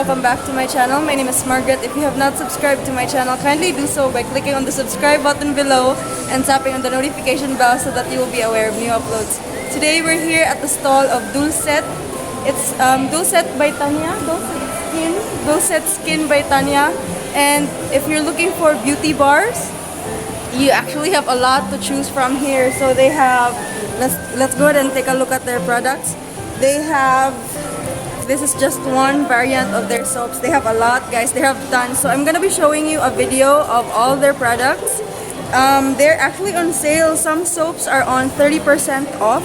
welcome back to my channel. My name is Margrette. If you have not subscribed to my channel, kindly do so by clicking on the subscribe button below and tapping on the notification bell so that you will be aware of new uploads. Today we're here at the stall of Dulcet. It's Dulcet by Tanya. Dulcet Skin by Tanya. And if you're looking for beauty bars, you actually have a lot to choose from here. So they have, let's go ahead and take a look at their products. They have, this is just one variant of their soaps. They have a lot, guys. They have tons. So I'm gonna be showing you a video of all their products. They're actually on sale. Some soaps are on 30% off.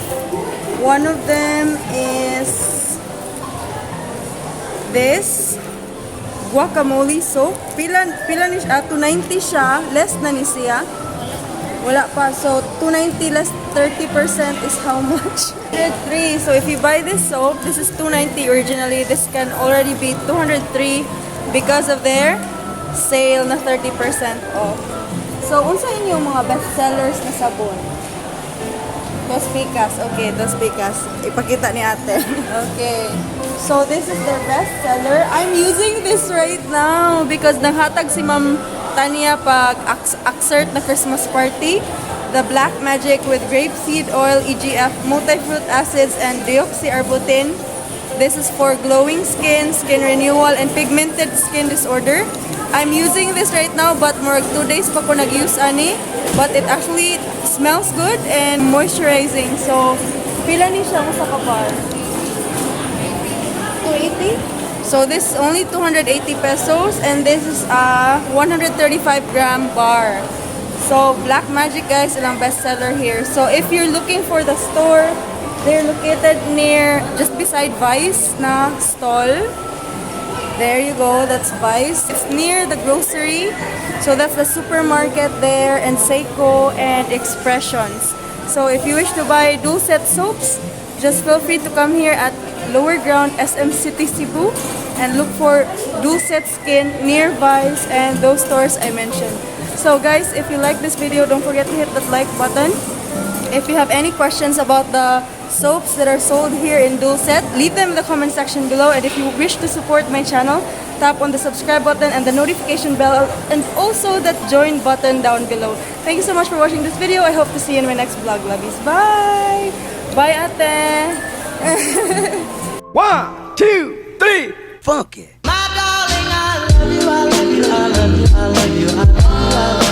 One of them is this guacamole soap. Pila ni siya? 290 siya. Less na ni siya. Wala pa. So, 290 less 30% is how much? 203. So, if you buy this soap, this is 290 originally. This can already be 203 because of their sale na 30% off. So, unsa inyong mga best sellers na sabon? Dos Picas. Okay, Dos Picas. Ipakita ni ate. Okay. So, this is their best seller. I'm using this right now because nanghatag si Ma'am Tanya pag exert na Christmas party. The Black Magic with grapeseed oil, EGF, multi-fruit acids, and deoxyarbutin. This is for glowing skin, skin renewal, and pigmented skin disorder. I'm using this right now, but more 2 days pa ko nag-use ani. But it actually smells good and moisturizing. So, pila ni siya mo sa kapar? 280? So, this is only 280 pesos, and this is a 135-gram bar. So, Black Magic, guys, ilang bestseller here. So, if you're looking for the store, they're located near, just beside Vice na stall. There you go, that's Vice. It's near the grocery. So, that's the supermarket there, and Seiko, and Expressions. So, if you wish to buy Dulcet soaps, just feel free to come here at Lower Ground, SM City, Cebu, and look for Dulcet Skin near Vice and those stores I mentioned. So guys, if you like this video, don't forget to hit that like button. If you have any questions about the soaps that are sold here in Dulcet, leave them in the comment section below. And if you wish to support my channel, tap on the subscribe button and the notification bell, and also that join button down below. Thank you so much for watching this video. I hope to see you in my next vlog. Lovies. Bye! Bye, ate! 1, 2, 3, funky. My darling, I love you, I love you, I love you, I love you, I love you.